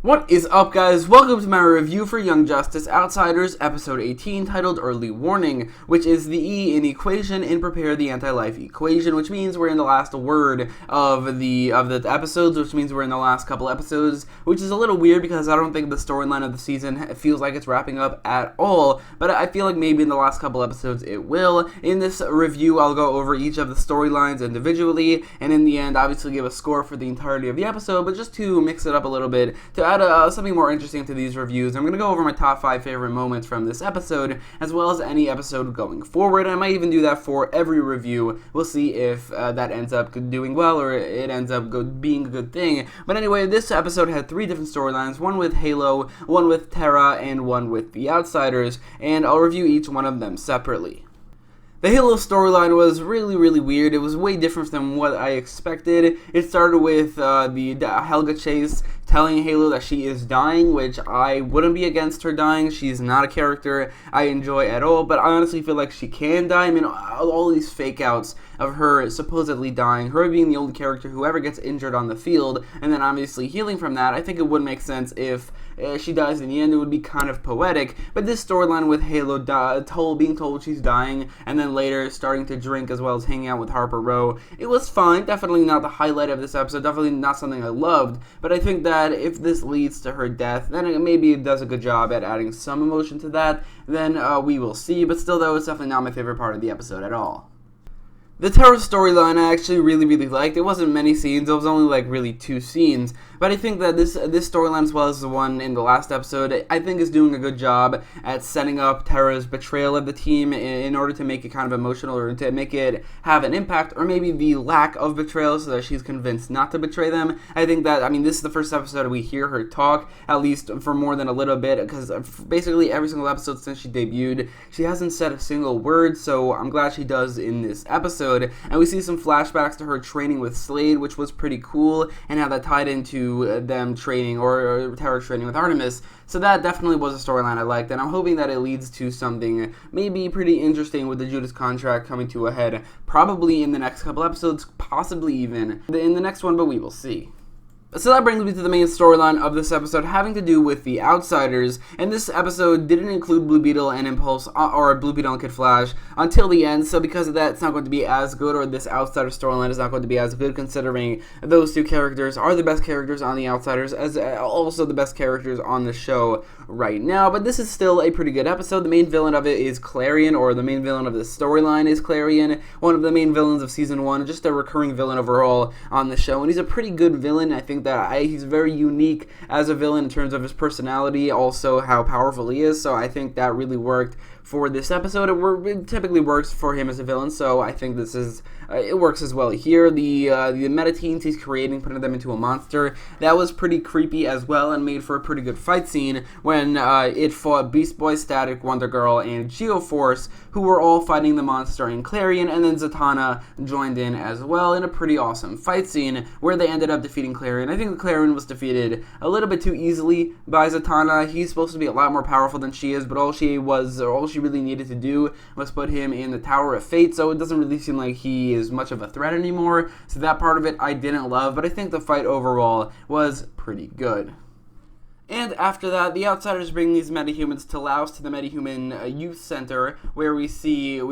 What is up, guys? Welcome to my review for Young Justice Outsiders, episode 18, titled Early Warning, which is the E in equation in Prepare the Anti-Life equation, which means we're in the last word of the episodes, which means we're in the last couple episodes, which is a little weird because I don't think the storyline of the season feels like it's wrapping up at all, but I feel like maybe in the last couple episodes it will. In this review, I'll go over each of the storylines individually, and in the end, obviously give a score for the entirety of the episode, but just to mix it up a little bit, to add something more interesting to these reviews, I'm going to go over my top 5 favorite moments from this episode, as well as any episode going forward. I might even do that for every review. We'll see if that ends up doing well or it ends up being a good thing. But anyway, this episode had 3 different storylines, one with Halo, one with Terra, and one with the Outsiders, and I'll review each one of them separately. The Halo storyline was really weird. It was way different than what I expected. It started with the Helga Chase telling Halo that she is dying, which I wouldn't be against her dying. She's not a character I enjoy at all, but I honestly feel like she can die. I mean, all these fake outs of her supposedly dying, her being the only character who ever gets injured on the field, and then obviously healing from that, I think it would make sense if she dies in the end. It would be kind of poetic, but this storyline with Halo being told she's dying, and then later starting to drink as well as hanging out with Harper Row, it was fine. Definitely not the highlight of this episode, definitely not something I loved, but I think that if this leads to her death, then maybe it does a good job at adding some emotion to that, then we will see, but still though, it's definitely not my favorite part of the episode at all. The Terra storyline I actually really liked. It wasn't many scenes, it was only like really 2 scenes, but I think that this storyline, as well as the one in the last episode, I think is doing a good job at setting up Terra's betrayal of the team in order to make it kind of emotional, or to make it have an impact, or maybe the lack of betrayal so that she's convinced not to betray them. I think that, I mean, this is the first episode we hear her talk, at least for more than a little bit, because basically every single episode since she debuted, she hasn't said a single word, so I'm glad she does in this episode. And we see some flashbacks to her training with Slade, which was pretty cool, and how that tied into them training, or Terra training with Artemis. So that definitely was a storyline I liked, and I'm hoping that it leads to something maybe pretty interesting with the Judas contract coming to a head, probably in the next couple episodes, possibly even in the next one, but we will see. So that brings me to the main storyline of this episode, having to do with the Outsiders, and this episode didn't include Blue Beetle and Impulse, or Blue Beetle and Kid Flash, until the end, so because of that, it's not going to be as good, or this Outsider storyline is not going to be as good, considering those 2 characters are the best characters on the Outsiders, as also the best characters on the show right now. But this is still a pretty good episode. The main villain of it is Clarion, or the main villain of this storyline is Clarion, one of the main villains of Season 1, just a recurring villain overall on the show, and he's a pretty good villain. I think that he's very unique as a villain in terms of his personality, also how powerful he is, so I think that really worked for this episode. It typically works for him as a villain, so I think this is it works as well here. The meta-teens he's creating, putting them into a monster, that was pretty creepy as well, and made for a pretty good fight scene when it fought Beast Boy, Static, Wonder Girl, and Geoforce, who were all fighting the monster in Clarion, and then Zatanna joined in as well in a pretty awesome fight scene where they ended up defeating Clarion. I think Clarion was defeated a little bit too easily by Zatanna. He's supposed to be a lot more powerful than she is, but all she really needed to do was put him in the Tower of Fate, so it doesn't really seem like he is much of a threat anymore. So that part of it I didn't love, but I think the fight overall was pretty good. And after that, the Outsiders bring these metahumans to Laos, to the Metahuman Youth Center, where we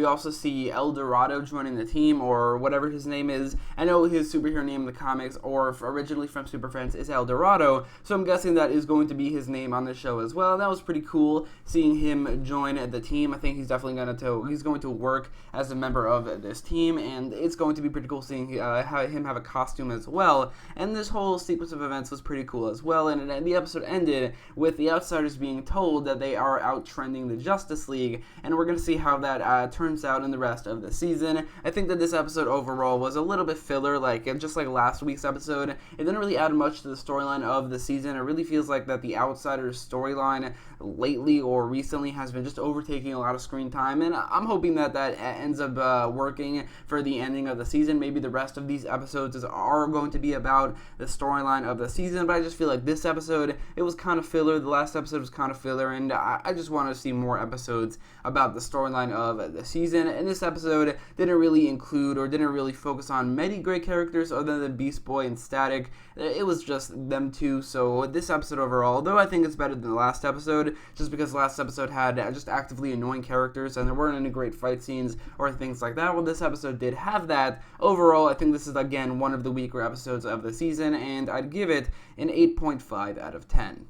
also see El Dorado joining the team, or whatever his name is. I know his superhero name in the comics, or originally from Super Friends, is El Dorado, so I'm guessing that is going to be his name on the show as well. That was pretty cool, seeing him join the team. I think he's definitely going to work as a member of this team, and it's going to be pretty cool seeing him have a costume as well. And this whole sequence of events was pretty cool as well, and the episode ended with the Outsiders being told that they are out-trending the Justice League, and we're going to see how that turns out in the rest of the season. I think that this episode overall was a little bit filler, just like last week's episode. It didn't really add much to the storyline of the season. It really feels like that the Outsiders storyline lately or recently has been just overtaking a lot of screen time, and I'm hoping that ends up working for the ending of the season. Maybe the rest of these episodes are going to be about the storyline of the season, but I just feel like this episode, it was was kind of filler. The last episode was kind of filler, and I just want to see more episodes about the storyline of the season. And this episode didn't really include or didn't really focus on many great characters other than Beast Boy and Static. It was just them two. So this episode overall, though I think it's better than the last episode, just because the last episode had just actively annoying characters and there weren't any great fight scenes or things like that. Well, this episode did have that. Overall, I think this is again one of the weaker episodes of the season, and I'd give it an 8.5 out of 10.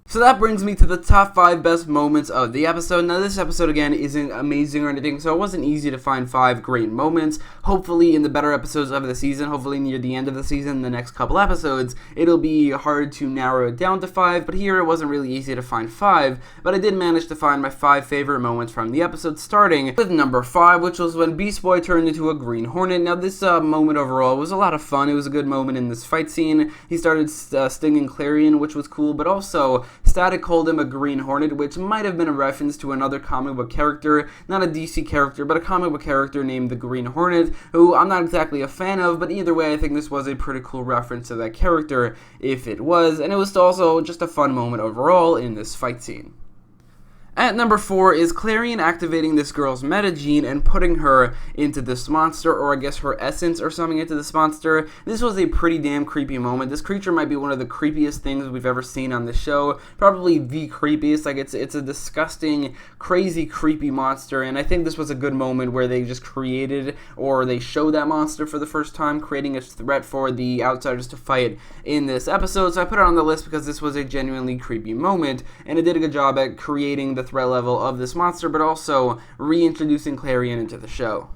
So that brings me to the top 5 best moments of the episode. Now this episode again isn't amazing or anything, so it wasn't easy to find 5 great moments. Hopefully in the better episodes of the season, hopefully near the end of the season, the next couple episodes, it'll be hard to narrow it down to 5, but here it wasn't really easy to find 5, but I did manage to find my 5 favorite moments from the episode, starting with number 5, which was when Beast Boy turned into a Green Hornet. Now this moment overall was a lot of fun. It was a good moment in this fight scene. He started stinging Clarion, which was cool, but also Static called him a Green Hornet, which might have been a reference to another comic book character, not a DC character, but a comic book character named the Green Hornet, who I'm not exactly a fan of, but either way, I think this was a pretty cool reference to that character, if it was, and it was also just a fun moment overall in this fight scene. At number 4 is Clarion activating this girl's metagene and putting her into this monster, or I guess her essence or something into this monster. This was a pretty damn creepy moment. This creature might be one of the creepiest things we've ever seen on the show. Probably the creepiest. Like, it's a disgusting, crazy, creepy monster, and I think this was a good moment where they just created, or they showed that monster for the first time, creating a threat for the outsiders to fight in this episode. So I put it on the list because this was a genuinely creepy moment, and it did a good job at creating the threat level of this monster, but also reintroducing Clarion into the show.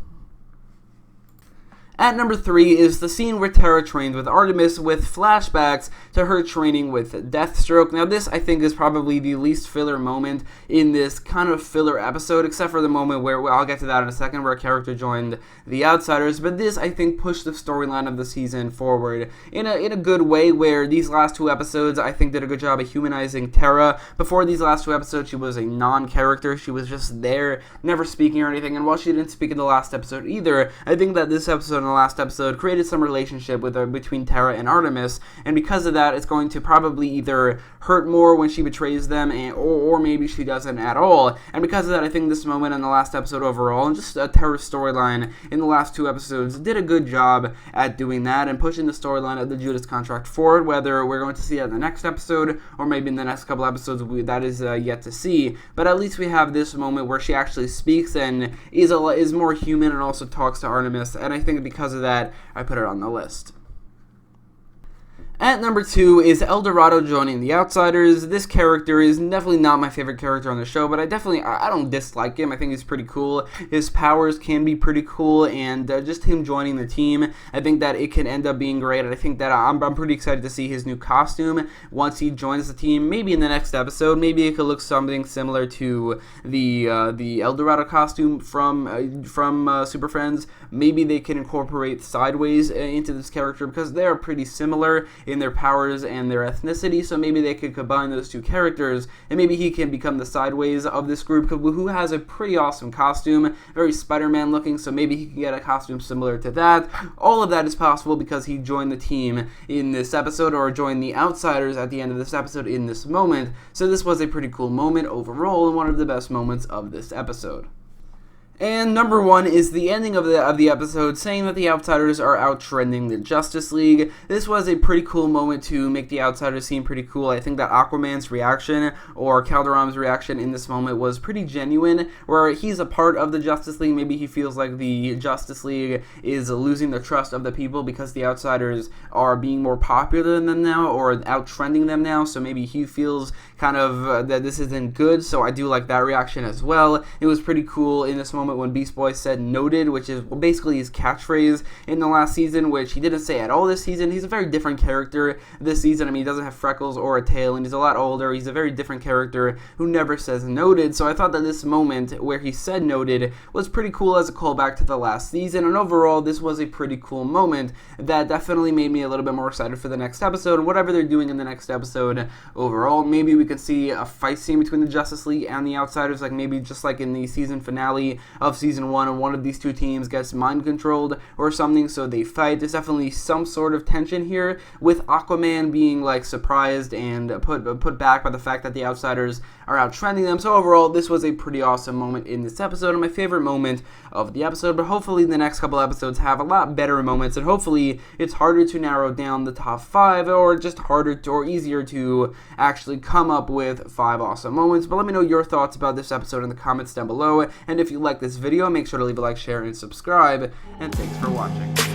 At number 3 is the scene where Terra trained with Artemis, with flashbacks to her training with Deathstroke. Now this, I think, is probably the least filler moment in this kind of filler episode, except for the moment where, well, I'll get to that in a second, where a character joined the Outsiders, but this, I think, pushed the storyline of the season forward in a good way, where these last 2 episodes, I think, did a good job of humanizing Terra. Before these last 2 episodes, she was a non-character. She was just there, never speaking or anything, and while she didn't speak in the last episode either, I think that this episode and the last episode created some relationship between Terra and Artemis, and because of that, it's going to probably either hurt more when she betrays them, or maybe she doesn't at all. And because of that, I think this moment in the last episode overall, and just Terra's storyline in the last 2 episodes, did a good job at doing that and pushing the storyline of the Judas contract forward. Whether we're going to see it in the next episode, or maybe in the next couple episodes, that is yet to see. But at least we have this moment where she actually speaks and is more human, and also talks to Artemis, and I think because of that, I put it on the list. At number 2 is Eldorado joining the Outsiders. This character is definitely not my favorite character on the show, but I don't dislike him. I think he's pretty cool. His powers can be pretty cool, and just him joining the team, I think that it can end up being great. And I think that I'm pretty excited to see his new costume once he joins the team. Maybe in the next episode, maybe it could look something similar to the Eldorado costume from Super Friends. Maybe they can incorporate Sideways into this character, because they are pretty similar in their powers and their ethnicity, so maybe they could combine those 2 characters, and maybe he can become the Sideways of this group, who has a pretty awesome costume, very Spider-Man looking, so maybe he can get a costume similar to that. All of that is possible because he joined the team in this episode, or joined the Outsiders at the end of this episode in this moment, so this was a pretty cool moment overall, and one of the best moments of this episode. And number 1 is the ending of the episode, saying that the Outsiders are outtrending the Justice League. This was a pretty cool moment to make the Outsiders seem pretty cool. I think that Aquaman's reaction, or Calderon's reaction in this moment, was pretty genuine, where he's a part of the Justice League. Maybe he feels like the Justice League is losing the trust of the people because the Outsiders are being more popular than them now, or outtrending them now, so maybe he feels kind of that this isn't good, so I do like that reaction as well. It was pretty cool in this moment when Beast Boy said "noted," which is basically his catchphrase in the last season, which he didn't say at all this season. He's a very different character this season. I mean, he doesn't have freckles or a tail, and he's a lot older. He's a very different character who never says "noted," so I thought that this moment where he said "noted" was pretty cool as a callback to the last season, and overall, this was a pretty cool moment that definitely made me a little bit more excited for the next episode, whatever they're doing in the next episode overall. Maybe we could see a fight scene between the Justice League and the Outsiders, like maybe just like in the season finale of Season 1, and one of these two teams gets mind-controlled or something, so they fight. There's definitely some sort of tension here, with Aquaman being, like, surprised and put back by the fact that the Outsiders are outtrending them. So overall, this was a pretty awesome moment in this episode, and my favorite moment of the episode, but hopefully the next couple episodes have a lot better moments, and hopefully it's harder to narrow down the top 5, or just harder to, or easier to actually come up with 5 awesome moments. But let me know your thoughts about this episode in the comments down below, and if you like this video, make sure to leave a like, share, and subscribe, and thanks for watching.